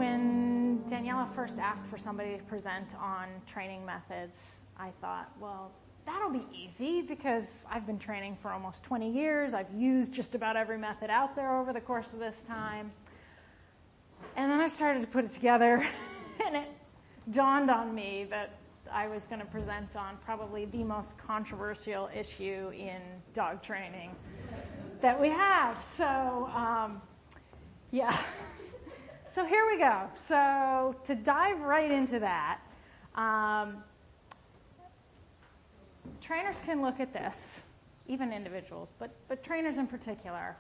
when Daniela first asked for somebody to present on training methods, I thought, well, that'll be easy because I've been training for almost 20 years. I've used just about every method out there over the course of this time. And then I started to put it together, and it dawned on me that I was going to present on probably the most controversial issue in dog training that we have. So, yeah. So here we go. So to dive right into that, trainers can look at this, even individuals, but trainers in particular,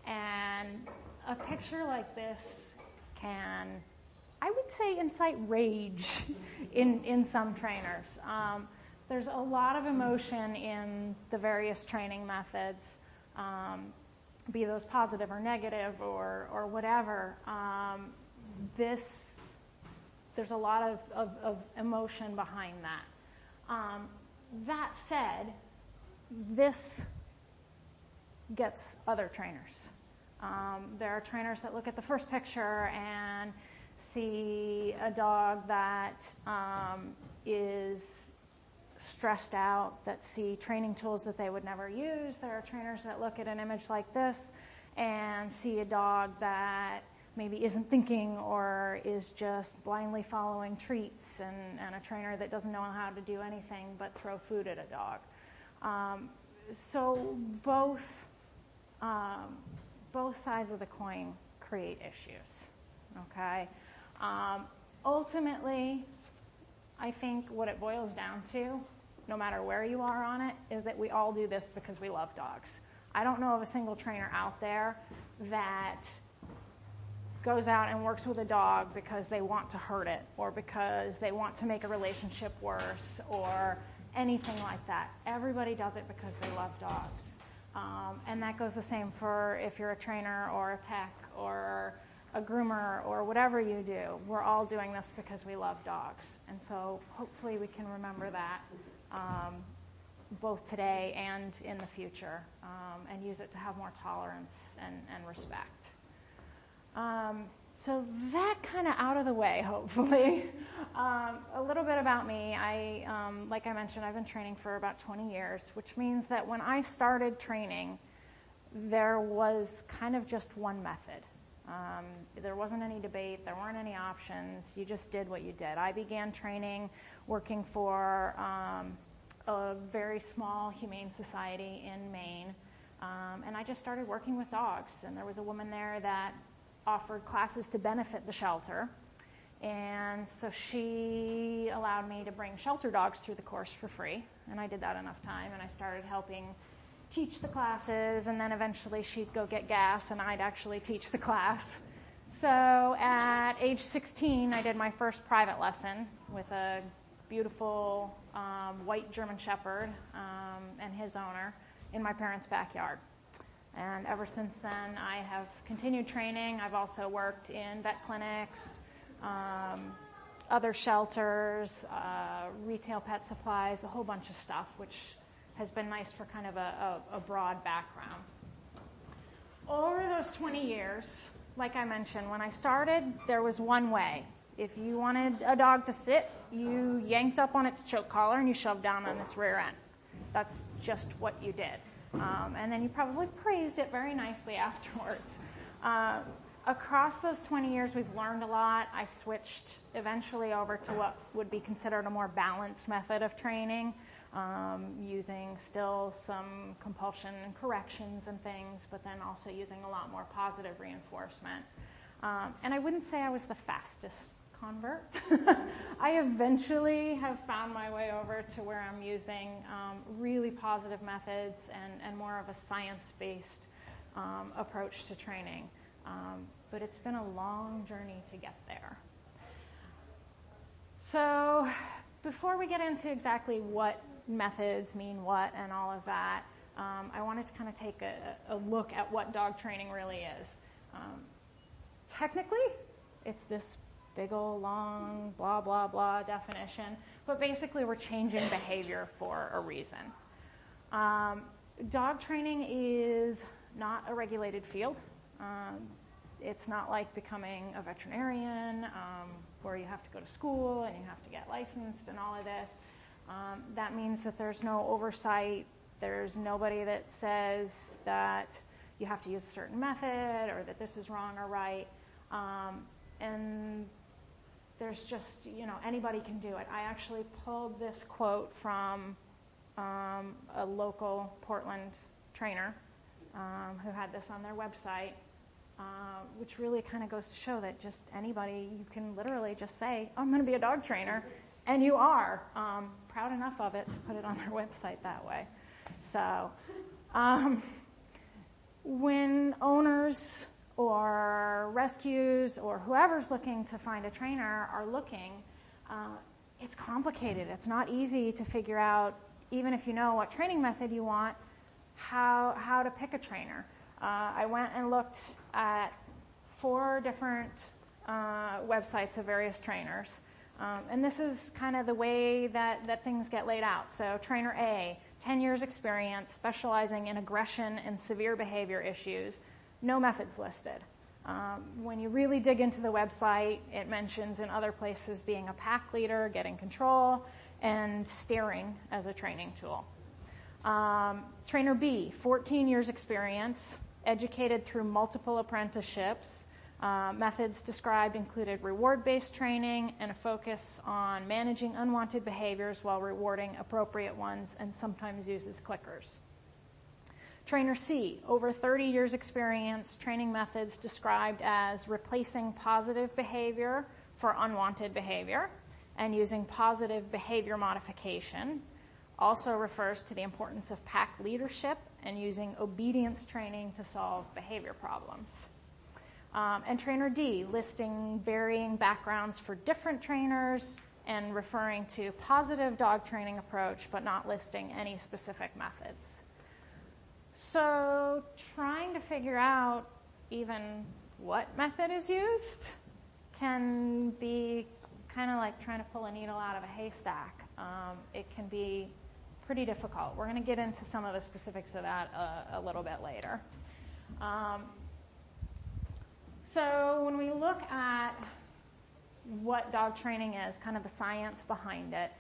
and a picture like this can, I would say, incite rage in some trainers. There's a lot of emotion in the various training methods, be those positive or negative or whatever. There's a lot of emotion behind that. That said, this gets other trainers. There are trainers that look at the first picture and see a dog that is stressed out, that see training tools that they would never use. There are trainers that look at an image like this and see a dog that maybe isn't thinking or is just blindly following treats, and a trainer that doesn't know how to do anything but throw food at a dog. So both sides of the coin create issues, okay? Ultimately, I think what it boils down to, no matter where you are on it, is that we all do this because we love dogs. I don't know of a single trainer out there that goes out and works with a dog because they want to hurt it or because they want to make a relationship worse or anything like that. Everybody does it because they love dogs. And that goes the same for if you're a trainer or a tech or a groomer or whatever you do. We're all doing this because we love dogs. And so hopefully we can remember that both today and in the future, and use it to have more tolerance and respect. So that kind of out of the way, hopefully. A little bit about me. Like I mentioned, I've been training for about 20 years, which means that when I started training, there was kind of just one method. There wasn't any debate. There weren't any options. You just did what you did. I began training working for a very small humane society in Maine, and I just started working with dogs. And there was a woman there that offered classes to benefit the shelter, and so she allowed me to bring shelter dogs through the course for free, and I did that enough time, and I started helping teach the classes, and then eventually she'd go get gas and I'd actually teach the class. So at age 16, I did my first private lesson with a beautiful white German Shepherd and his owner in my parents' backyard. And ever since then, I have continued training. I've also worked in vet clinics, other shelters, retail pet supplies, a whole bunch of stuff, which has been nice for kind of a broad background. Over those 20 years, like I mentioned, when I started, there was one way. If you wanted a dog to sit, you yanked up on its choke collar and you shoved down on its rear end. That's just what you did. And then you probably praised it very nicely afterwards. Across those 20 years, we've learned a lot. I switched eventually over to what would be considered a more balanced method of training, using still some compulsion and corrections and things, but then also using a lot more positive reinforcement. And I wouldn't say I was the fastest convert. I eventually have found my way over to where I'm using really positive methods and more of a science-based approach to training. But it's been a long journey to get there. So before we get into exactly what methods mean what and all of that, I wanted to kind of take a look at what dog training really is. Technically, it's this big old long blah, blah, blah definition, but basically we're changing behavior for a reason. Dog training is not a regulated field. It's not like becoming a veterinarian where you have to go to school and you have to get licensed and all of this. That means that there's no oversight. There's nobody that says that you have to use a certain method or that this is wrong or right. And there's just, anybody can do it. I actually pulled this quote from a local Portland trainer who had this on their website, which really kind of goes to show that just anybody, you can literally just say, I'm going to be a dog trainer, and you are. Proud enough of it to put it on their website that way. So when owners or rescues or whoever's looking to find a trainer are looking, it's complicated. It's not easy to figure out, even if you know what training method you want, how to pick a trainer. I went and looked at 4 different websites of various trainers. And this is kind of the way that things get laid out. So trainer A, 10 years experience, specializing in aggression and severe behavior issues, no methods listed. When you really dig into the website, it mentions in other places being a pack leader, getting control, and steering as a training tool. Trainer B, 14 years experience, educated through multiple apprenticeships. Methods described included reward-based training and a focus on managing unwanted behaviors while rewarding appropriate ones, and sometimes uses clickers. Trainer C, over 30 years experience, training methods described as replacing positive behavior for unwanted behavior and using positive behavior modification. Also refers to the importance of pack leadership and using obedience training to solve behavior problems. And trainer D, listing varying backgrounds for different trainers and referring to positive dog training approach, but not listing any specific methods. So trying to figure out even what method is used can be kind of like trying to pull a needle out of a haystack. It can be pretty difficult. We're going to get into some of the specifics of that a little bit later. So when we look at what dog training is, kind of the science behind it,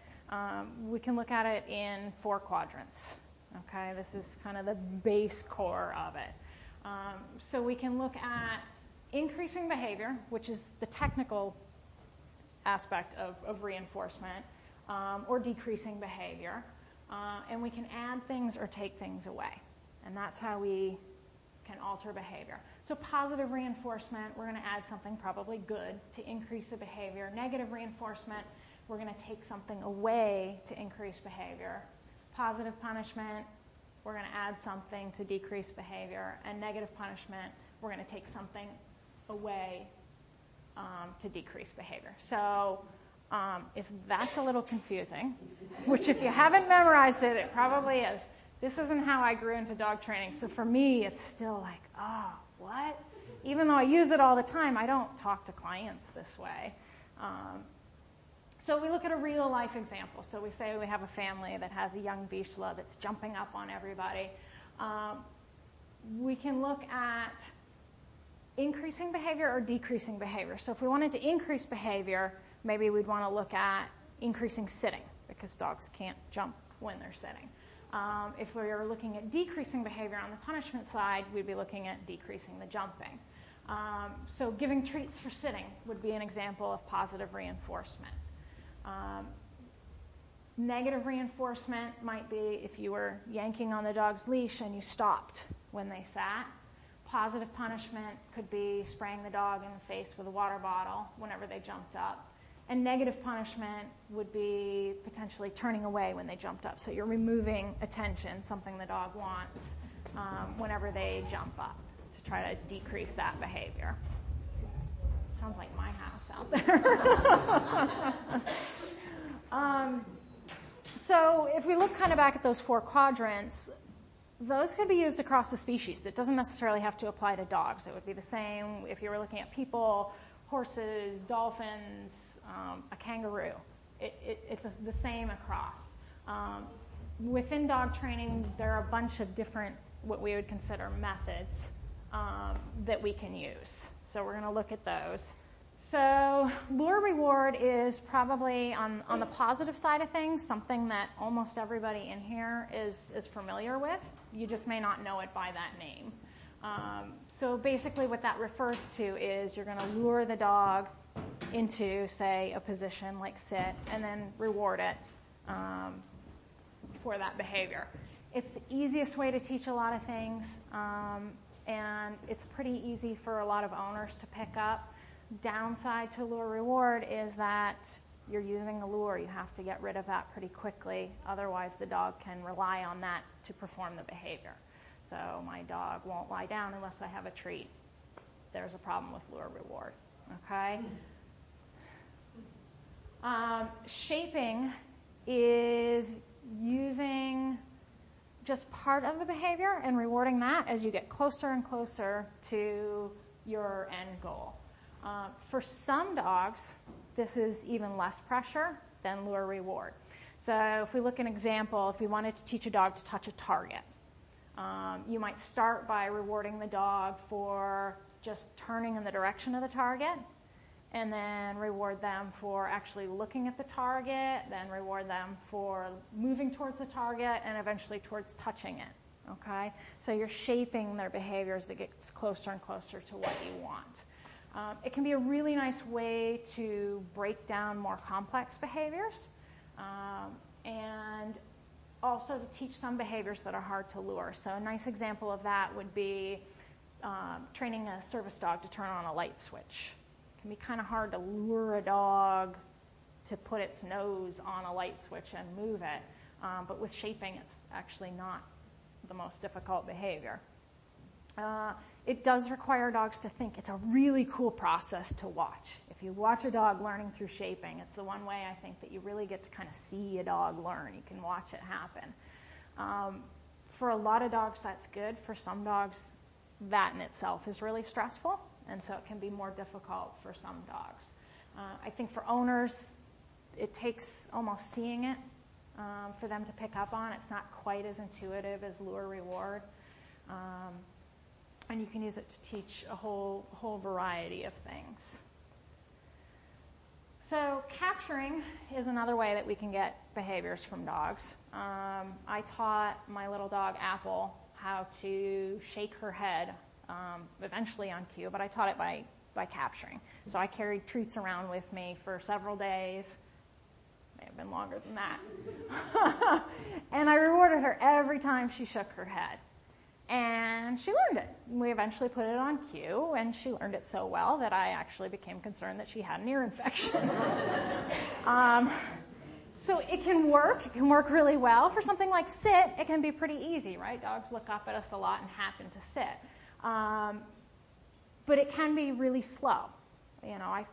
we can look at it in 4 quadrants. Okay, this is kind of the base core of it. So we can look at increasing behavior, which is the technical aspect of reinforcement, or decreasing behavior. And we can add things or take things away. And that's how we can alter behavior. So positive reinforcement, we're going to add something probably good to increase the behavior. Negative reinforcement, we're going to take something away to increase behavior. Positive punishment, we're going to add something to decrease behavior. And negative punishment, we're going to take something away to decrease behavior. So if that's a little confusing, which if you haven't memorized it, it probably is. This isn't how I grew into dog training. So for me, it's still like, oh, what? Even though I use it all the time, I don't talk to clients this way. So we look at a real life example. So we say we have a family that has a young Vizsla that's jumping up on everybody. We can look at increasing behavior or decreasing behavior. So if we wanted to increase behavior, maybe we'd want to look at increasing sitting because dogs can't jump when they're sitting. If we were looking at decreasing behavior on the punishment side, we'd be looking at decreasing the jumping. So giving treats for sitting would be an example of positive reinforcement. Negative reinforcement might be if you were yanking on the dog's leash and you stopped when they sat. Positive punishment could be spraying the dog in the face with a water bottle whenever they jumped up. And negative punishment would be potentially turning away when they jumped up. So you're removing attention, something the dog wants, whenever they jump up to try to decrease that behavior. Sounds like my house out there. So if we look kind of back at those 4 quadrants, those could be used across the species. That doesn't necessarily have to apply to dogs. It would be the same if you were looking at people, horses, dolphins, a kangaroo. It's the same across. Within dog training, there are a bunch of different, what we would consider methods that we can use. So we're going to look at those. So lure reward is probably on the positive side of things, something that almost everybody in here is familiar with. You just may not know it by that name. So basically what that refers to is you're going to lure the dog into, say, a position like sit, and then reward it for that behavior. It's the easiest way to teach a lot of things, and it's pretty easy for a lot of owners to pick up. Downside to lure reward is that you're using a lure. You have to get rid of that pretty quickly. Otherwise, the dog can rely on that to perform the behavior. So my dog won't lie down unless I have a treat. There's a problem with lure reward. Okay? Shaping is using just part of the behavior and rewarding that as you get closer and closer to your end goal. For some dogs, this is even less pressure than lure reward. So if we look at an example, if we wanted to teach a dog to touch a target, you might start by rewarding the dog for just turning in the direction of the target, and then reward them for actually looking at the target, then reward them for moving towards the target, and eventually towards touching it. Okay? So you're shaping their behaviors that gets closer and closer to what you want. It can be a really nice way to break down more complex behaviors, and also to teach some behaviors that are hard to lure. So a nice example of that would be training a service dog to turn on a light switch. It can be kind of hard to lure a dog to put its nose on a light switch and move it, but with shaping, it's actually not the most difficult behavior. It does require dogs to think. It's a really cool process to watch. If you watch a dog learning through shaping, it's the one way I think that you really get to kind of see a dog learn. You can watch it happen. For a lot of dogs, that's good. For some dogs, that in itself is really stressful, and so it can be more difficult for some dogs. I think for owners, it takes almost seeing it for them to pick up on. It's not quite as intuitive as lure reward. And you can use it to teach a whole variety of things. So capturing is another way that we can get behaviors from dogs. I taught my little dog Apple how to shake her head, eventually on cue, but I taught it by capturing. So I carried treats around with me for several days. May have been longer than that. And I rewarded her every time she shook her head. And she learned it. We eventually put it on cue, and she learned it so well that I actually became concerned that she had an ear infection. So it can work. It can work really well. For something like sit, it can be pretty easy, right? Dogs look up at us a lot and happen to sit. But it can be really slow. You know, I've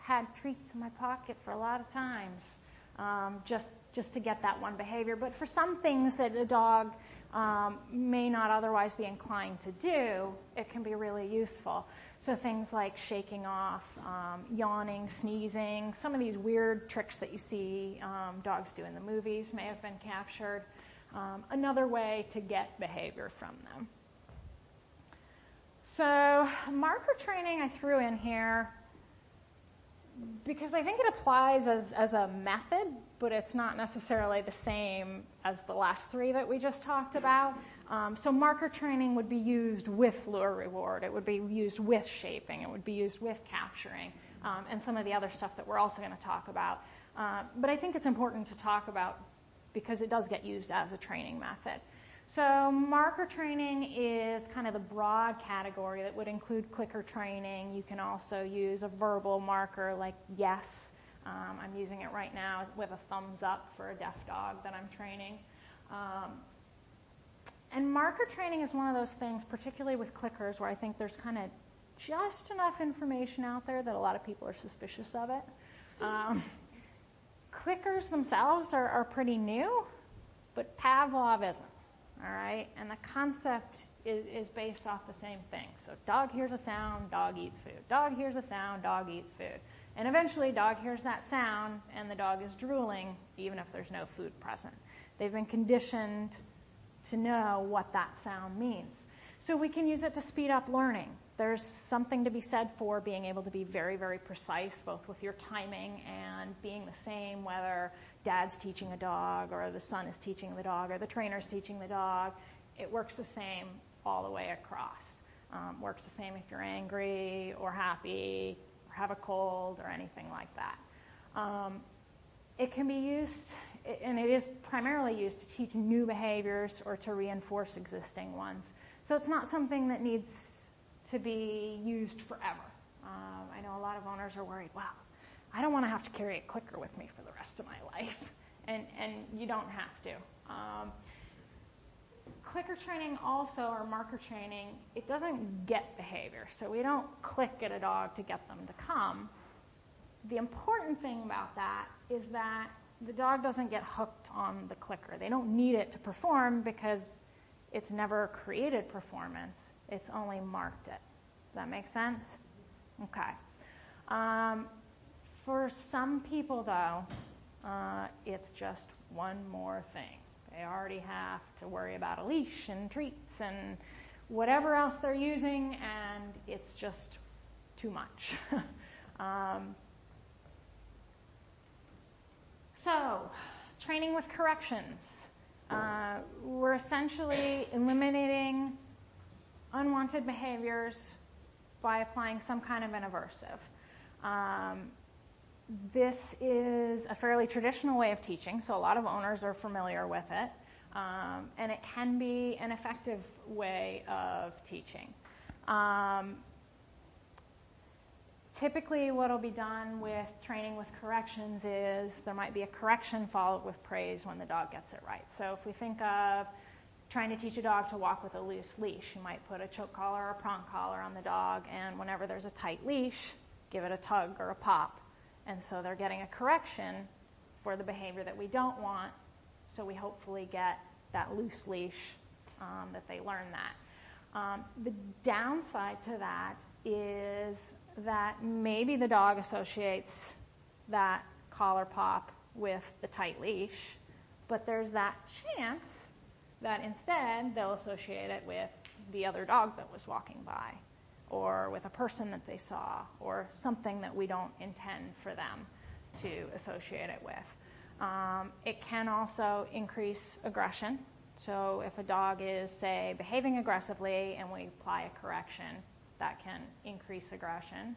had treats in my pocket for a lot of times, just to get that one behavior. But for some things that a dog may not otherwise be inclined to do, it can be really useful. So things like shaking off, yawning, sneezing, some of these weird tricks that you see dogs do in the movies may have been captured. Another way to get behavior from them. So marker training I threw in here because I think it applies as a method, but it's not necessarily the same as the last three that we just talked about. So marker training would be used with lure reward. It would be used with shaping. It would be used with capturing, and some of the other stuff that we're also going to talk about. But I think it's important to talk about because it does get used as a training method. So marker training is kind of the broad category that would include clicker training. You can also use a verbal marker like yes. I'm using it right now with a thumbs up for a deaf dog that I'm training. And marker training is one of those things, particularly with clickers, where I think there's kind of just enough information out there that a lot of people are suspicious of it. Clickers themselves are pretty new, but Pavlov isn't. All right, and the concept is based off the same thing. So dog hears a sound, dog eats food. Dog hears a sound, dog eats food. And eventually dog hears that sound and the dog is drooling even if there's no food present. They've been conditioned to know what that sound means. So we can use it to speed up learning. There's something to be said for being able to be very, very precise, both with your timing and being the same, whether dad's teaching a dog or the son is teaching the dog or the trainer's teaching the dog. It works the same all the way across. Works the same if you're angry or happy or have a cold or anything like that. It can be used, and it is primarily used to teach new behaviors or to reinforce existing ones. So it's not something that needs to be used forever. I know a lot of owners are worried, wow, I don't want to have to carry a clicker with me for the rest of my life. And you don't have to. Clicker training also, or marker training, it doesn't get behavior. So we don't click at a dog to get them to come. The important thing about that is that the dog doesn't get hooked on the clicker. They don't need it to perform because it's never created performance. It's only marked it. Does that make sense? Okay. For some people, though, it's just one more thing. They already have to worry about a leash and treats and whatever else they're using, and it's just too much. So, training with corrections. We're essentially eliminating unwanted behaviors by applying some kind of an aversive. This is a fairly traditional way of teaching, so a lot of owners are familiar with it, and it can be an effective way of teaching. Typically, what will be done with training with corrections is there might be a correction followed with praise when the dog gets it right. So if we think of trying to teach a dog to walk with a loose leash, you might put a choke collar or a prong collar on the dog, and whenever there's a tight leash, give it a tug or a pop. And so they're getting a correction for the behavior that we don't want, so we hopefully get that loose leash, that they learn that. The downside to that is that maybe the dog associates that collar pop with the tight leash, but there's that chance that instead they'll associate it with the other dog that was walking by, or with a person that they saw, or something that we don't intend for them to associate it with. It can also increase aggression. So if a dog is, say, behaving aggressively and we apply a correction, that can increase aggression.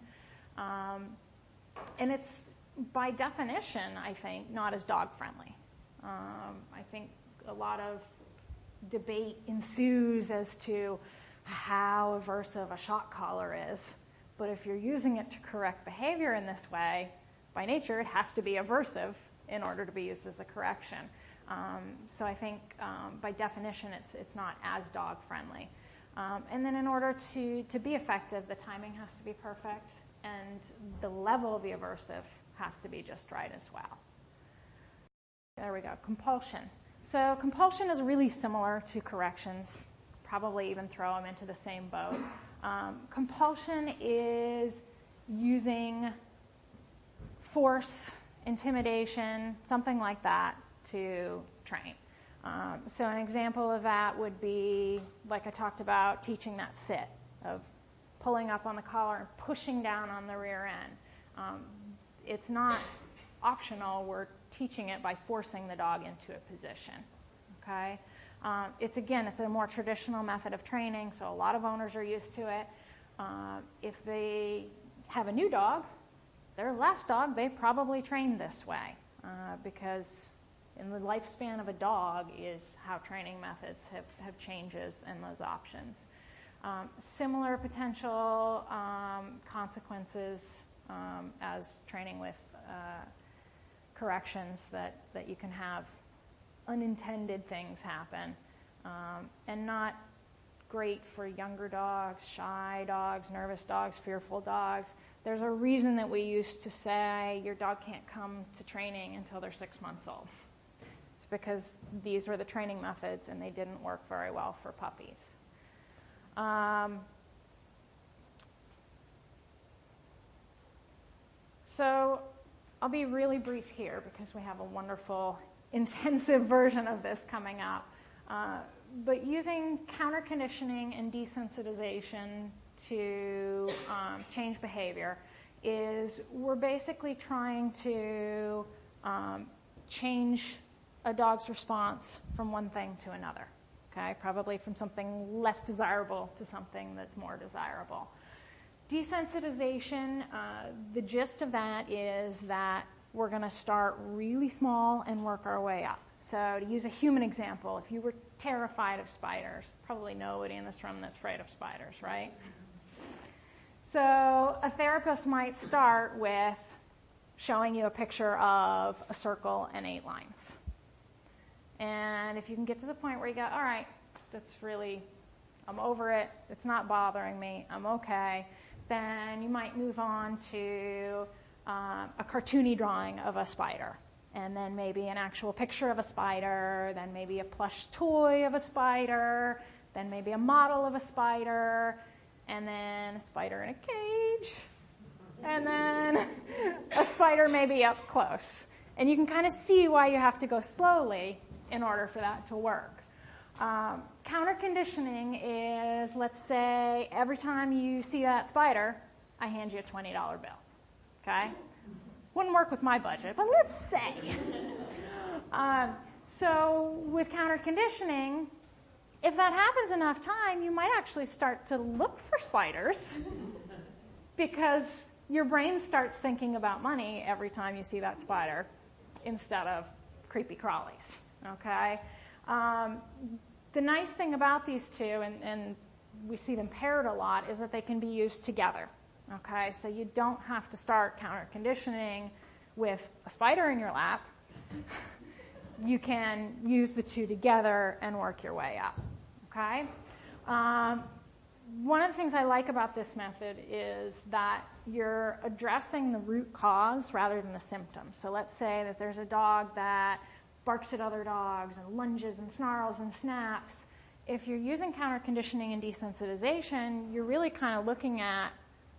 And it's, by definition, I think, not as dog-friendly. I think a lot of debate ensues as to how aversive a shock collar is. But if you're using it to correct behavior in this way, by nature, it has to be aversive in order to be used as a correction. So I think, by definition, it's not as dog-friendly. And then in order to be effective, the timing has to be perfect, and the level of the aversive has to be just right as well. There we go, compulsion. So compulsion is really similar to corrections, probably even throw them into the same boat. Compulsion is using force, intimidation, something like that to train. So an example of that would be, like I talked about, teaching that sit, of pulling up on the collar and pushing down on the rear end. It's not optional. We're teaching it by forcing the dog into a position. Okay? It's a more traditional method of training, so a lot of owners are used to it. If they have a new dog, their last dog, they probably trained this way, because in the lifespan of a dog is how training methods have changes in those options. Similar potential consequences as training with corrections, that you can have unintended things happen, and not great for younger dogs, shy dogs, nervous dogs, fearful dogs. There's a reason that we used to say your dog can't come to training until they're 6 months old. It's because these were the training methods and they didn't work very well for puppies. So I'll be really brief here because we have a wonderful intensive version of this coming up. but using counter conditioning and desensitization to change behavior is we're basically trying to change a dog's response from one thing to another. Okay, probably from something less desirable to something that's more desirable. Desensitization, the gist of that is that we're going to start really small and work our way up. So to use a human example, if you were terrified of spiders, probably nobody in this room that's afraid of spiders, right? So a therapist might start with showing you a picture of a circle and 8 lines. And if you can get to the point where you go, all right, that's really, I'm over it, it's not bothering me, I'm okay, then you might move on to a cartoony drawing of a spider, and then maybe an actual picture of a spider, then maybe a plush toy of a spider, then maybe a model of a spider, and then a spider in a cage, and then a spider maybe up close. And you can kind of see why you have to go slowly in order for that to work. Counter conditioning is, let's say, every time you see that spider, I hand you a $20 bill. Okay? Wouldn't work with my budget, but let's say. So with counter conditioning, if that happens enough time, you might actually start to look for spiders because your brain starts thinking about money every time you see that spider instead of creepy crawlies. Okay? The nice thing about these two, and we see them paired a lot, is that they can be used together. Okay? So you don't have to start counter conditioning with a spider in your lap. You can use the two together and work your way up. Okay? One of the things I like about this method is that you're addressing the root cause rather than the symptoms. So let's say that there's a dog that barks at other dogs and lunges and snarls and snaps. If you're using counter conditioning and desensitization, you're really kind of looking at,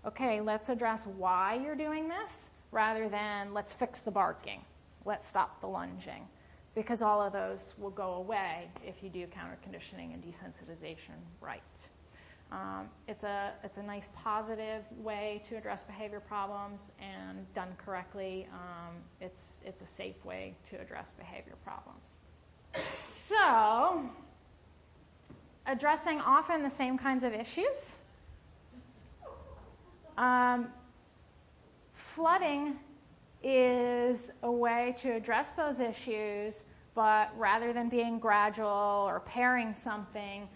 okay, let's address why you're doing this rather than let's fix the barking, let's stop the lunging, because all of those will go away if you do counter conditioning and desensitization right. It's a nice positive way to address behavior problems, and done correctly, it's a safe way to address behavior problems. So, addressing often the same kinds of issues. Flooding is a way to address those issues, but rather than being gradual or pairing something,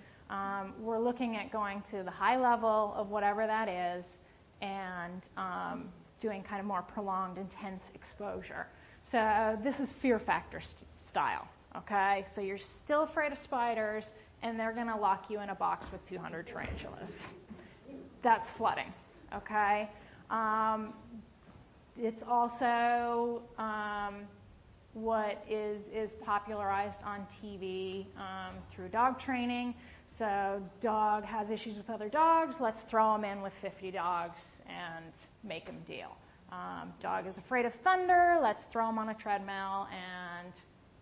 we're looking at going to the high level of whatever that is and doing kind of more prolonged, intense exposure. So this is fear factor style, okay? So you're still afraid of spiders, and they're going to lock you in a box with 200 tarantulas. That's flooding, okay? It's also what is popularized on TV through dog training. So dog has issues with other dogs, let's throw them in with 50 dogs and make them deal. Dog is afraid of thunder, let's throw him on a treadmill and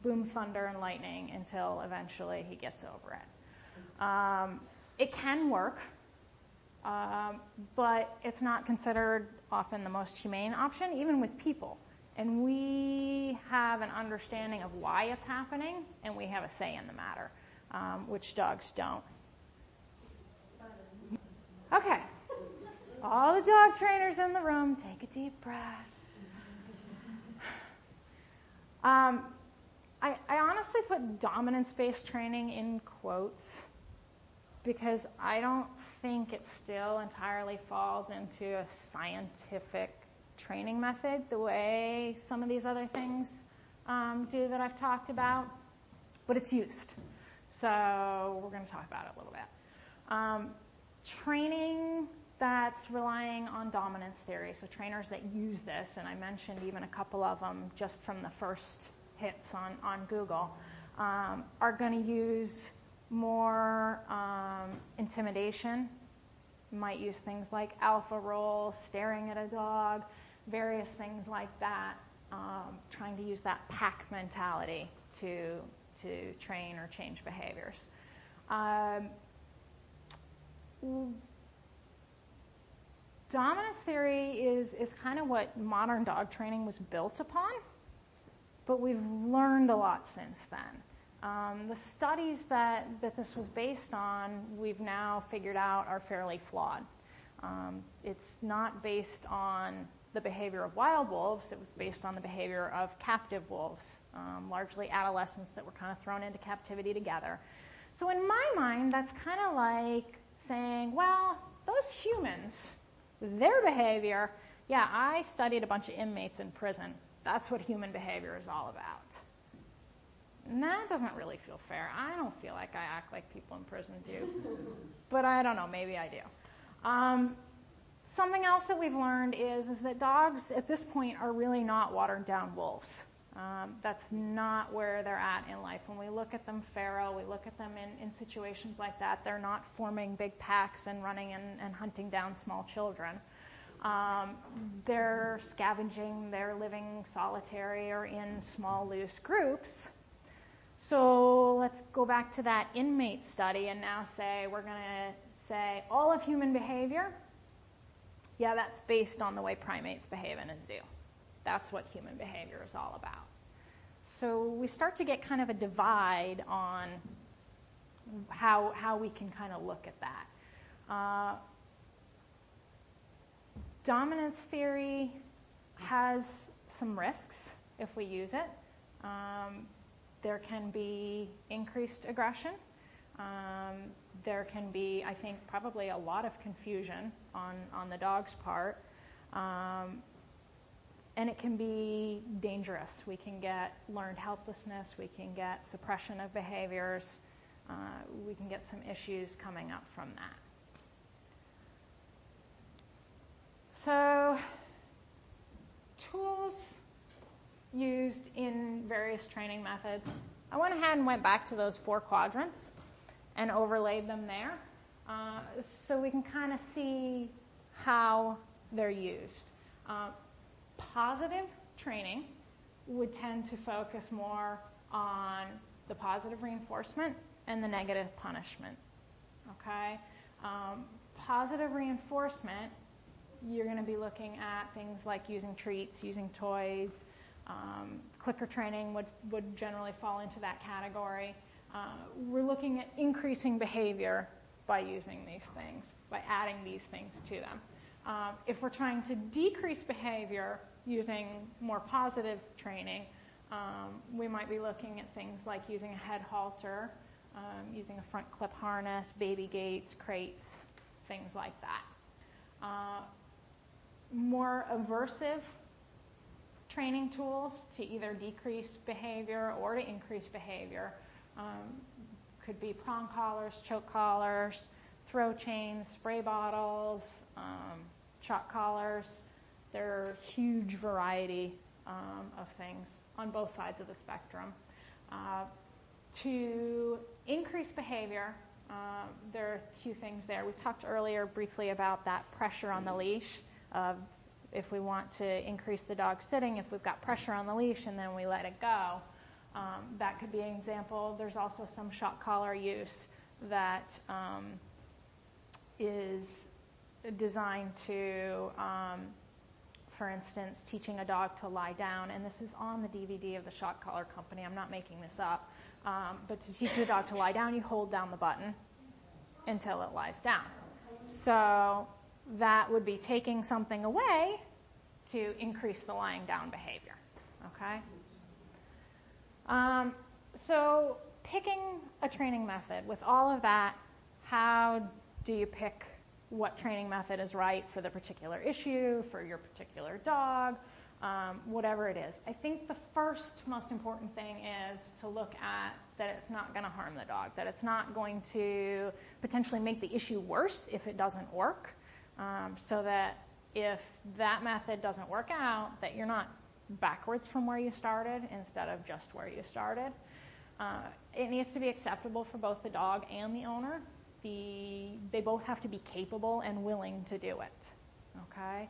boom thunder and lightning until eventually he gets over it. It can work, but it's not considered often the most humane option, even with people. And we have an understanding of why it's happening, and we have a say in the matter, which dogs don't. Okay. All the dog trainers in the room, take a deep breath. I honestly put dominance-based training in quotes because I don't think it still entirely falls into a scientific training method the way some of these other things do that I've talked about, but it's used. So we're going to talk about it a little bit. Training that's relying on dominance theory, so trainers that use this, and I mentioned even a couple of them just from the first hits on Google, are going to use more intimidation. Might use things like alpha roll, staring at a dog, various things like that, trying to use that pack mentality to train or change behaviors. Dominance theory is kind of what modern dog training was built upon, but we've learned a lot since then. The studies that this was based on, we've now figured out are fairly flawed. It's not based on the behavior of wild wolves. It was based on the behavior of captive wolves, largely adolescents that were kind of thrown into captivity together. So in my mind, that's kind of like saying, well, those humans, their behavior, yeah, I studied a bunch of inmates in prison. That's what human behavior is all about. And that doesn't really feel fair. I don't feel like I act like people in prison do. But I don't know, maybe I do. Something else that we've learned is that dogs at this point are really not watered down wolves. That's not where they're at in life. When we look at them feral, we look at them in situations like that, they're not forming big packs and running and hunting down small children. They're scavenging, they're living solitary or in small, loose groups. So let's go back to that inmate study and now say we're going to say all of human behavior, yeah, that's based on the way primates behave in a zoo. That's what human behavior is all about. So we start to get kind of a divide on how we can kind of look at that. Dominance theory has some risks if we use it. There can be increased aggression. There can be, I think, probably a lot of confusion on the dog's part. And it can be dangerous. We can get learned helplessness. We can get suppression of behaviors. We can get some issues coming up from that. So, tools used in various training methods. I went ahead and went back to those 4 quadrants and overlaid them there so we can kind of see how they're used. Positive training would tend to focus more on the positive reinforcement and the negative punishment. Okay? Positive reinforcement, you're going to be looking at things like using treats, using toys. Clicker training would generally fall into that category. We're looking at increasing behavior by using these things, by adding these things to them. If we're trying to decrease behavior using more positive training, we might be looking at things like using a head halter, using a front clip harness, baby gates, crates, things like that. More aversive training tools to either decrease behavior or to increase behavior could be prong collars, choke collars, throw chains, spray bottles, shock collars. There are a huge variety of things on both sides of the spectrum. To increase behavior, there are a few things there. We talked earlier briefly about that pressure on the leash. If we want to increase the dog sitting, if we've got pressure on the leash and then we let it go, that could be an example. There's also some shock collar use that is designed to, for instance, teaching a dog to lie down, and this is on the DVD of the Shock Collar Company. I'm not making this up. But to teach the dog to lie down, you hold down the button until it lies down. So that would be taking something away to increase the lying down behavior. Okay? So picking a training method, with all of that, how do you pick what training method is right for the particular issue, for your particular dog, whatever it is? I think the first most important thing is to look at that it's not going to harm the dog, that it's not going to potentially make the issue worse if it doesn't work, so that if that method doesn't work out, that you're not backwards from where you started instead of just where you started. It needs to be acceptable for both the dog and the owner. They both have to be capable and willing to do it. Okay?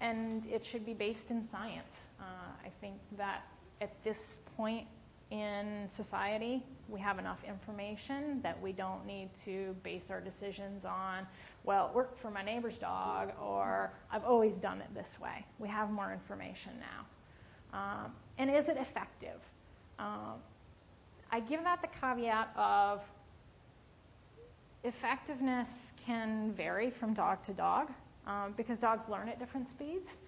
And it should be based in science. I think that at this point in society. We have enough information that we don't need to base our decisions on, well, it worked for my neighbor's dog, or I've always done it this way. We have more information now. And is it effective? I give that the caveat of effectiveness can vary from dog to dog because dogs learn at different speeds.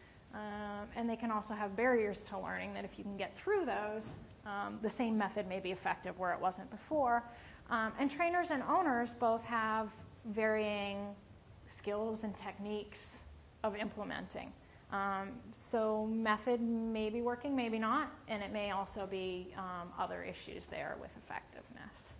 And they can also have barriers to learning that if you can get through those, the same method may be effective where it wasn't before. And trainers and owners both have varying skills and techniques of implementing. So method may be working, maybe not, and it may also be other issues there with effectiveness.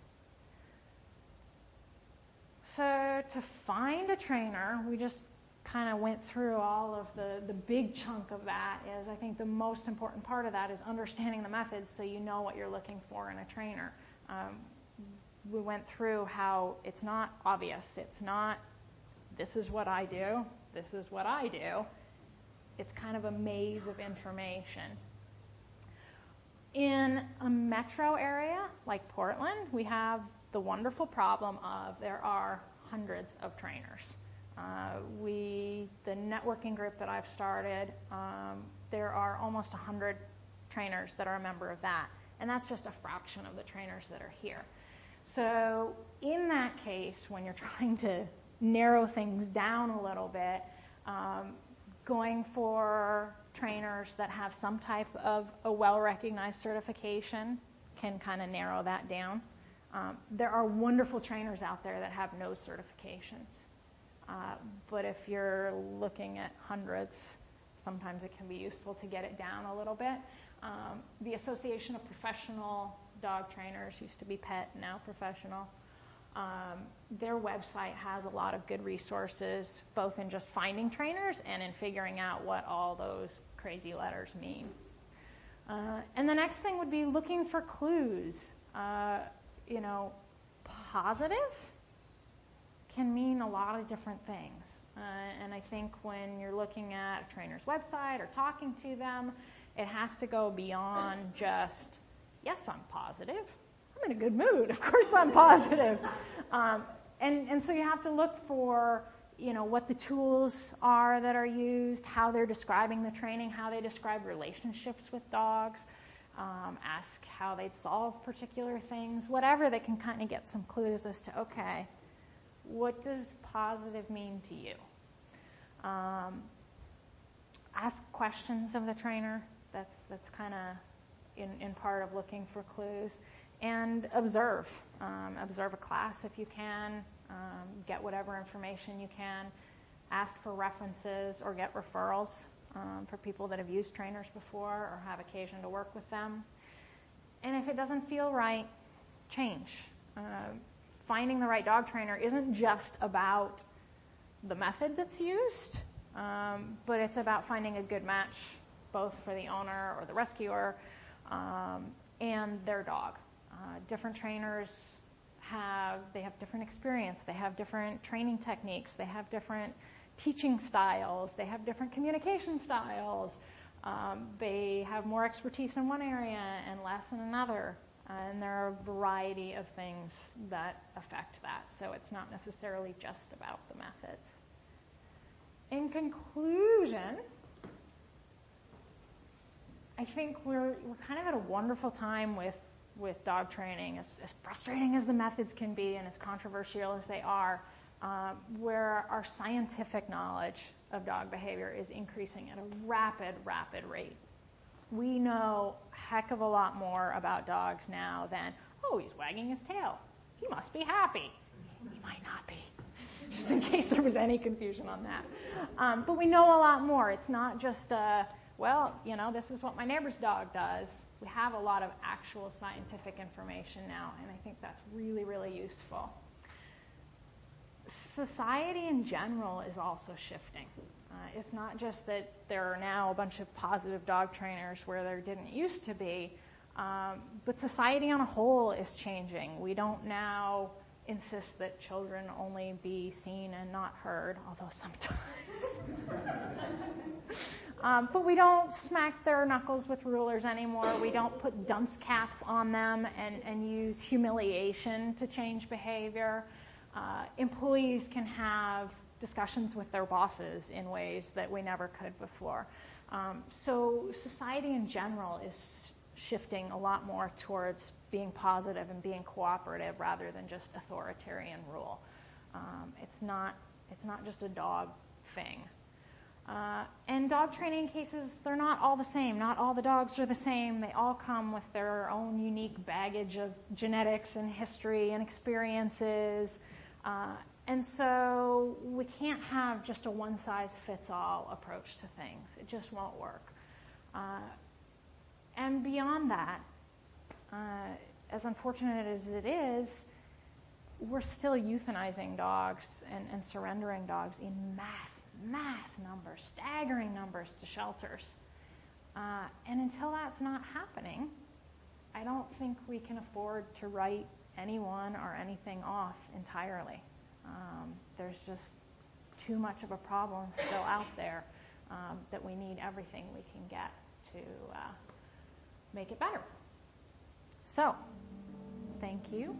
So to find a trainer, we just kind of went through all of the big chunk of that. Is I think the most important part of that is understanding the methods so you know what you're looking for in a trainer. We went through how it's not obvious. It's not, this is what I do, this is what I do. It's kind of a maze of information. In a metro area like Portland, we have the wonderful problem of there are hundreds of trainers. The networking group that I've started, there are almost 100 trainers that are a member of that. And that's just a fraction of the trainers that are here. So in that case, when you're trying to narrow things down a little bit, going for trainers that have some type of a well-recognized certification can kind of narrow that down. There are wonderful trainers out there that have no certifications. But if you're looking at hundreds, sometimes it can be useful to get it down a little bit. The Association of Professional Dog Trainers, used to be PET, now Professional. Their website has a lot of good resources, both in just finding trainers and in figuring out what all those crazy letters mean. And the next thing would be looking for clues. Positive can mean a lot of different things. And I think when you're looking at a trainer's website or talking to them, it has to go beyond just, yes, I'm positive. I'm in a good mood. Of course I'm positive. And so you have to look for, what the tools are that are used, how they're describing the training, how they describe relationships with dogs, ask how they'd solve particular things, whatever that can kind of get some clues as to, okay, what does positive mean to you? Ask questions of the trainer. That's kind of in part of looking for clues. And observe. Observe a class if you can. Get whatever information you can. Ask for references or get referrals for people that have used trainers before or have occasion to work with them. And if it doesn't feel right, change. Finding the right dog trainer isn't just about the method that's used, but it's about finding a good match both for the owner or the rescuer and their dog. Different trainers have different experience, they have different training techniques, they have different teaching styles, they have different communication styles, they have more expertise in one area and less in another. And there are a variety of things that affect that. So it's not necessarily just about the methods. In conclusion, I think we're kind of at a wonderful time with dog training, as frustrating as the methods can be and as controversial as they are, where our scientific knowledge of dog behavior is increasing at a rapid rate. We know a heck of a lot more about dogs now than, oh, he's wagging his tail. He must be happy. He might not be, just in case there was any confusion on that. But we know a lot more. It's not just, this is what my neighbor's dog does. We have a lot of actual scientific information now, and I think that's really, really useful. Society in general is also shifting. It's not just that there are now a bunch of positive dog trainers where there didn't used to be, but society on a whole is changing. We don't now insist that children only be seen and not heard, although sometimes. But we don't smack their knuckles with rulers anymore. We don't put dunce caps on them and use humiliation to change behavior. Employees can have discussions with their bosses in ways that we never could before. So society in general is shifting a lot more towards being positive and being cooperative rather than just authoritarian rule. It's not just a dog thing. And dog training cases, they're not all the same. Not all the dogs are the same. They all come with their own unique baggage of genetics and history and experiences. And so we can't have just a one-size-fits-all approach to things. It just won't work. And beyond that, as unfortunate as it is, we're still euthanizing dogs and surrendering dogs in mass numbers, staggering numbers to shelters. And until that's not happening, I don't think we can afford to write anyone or anything off entirely. There's just too much of a problem still out there that we need everything we can get to make it better. So, thank you.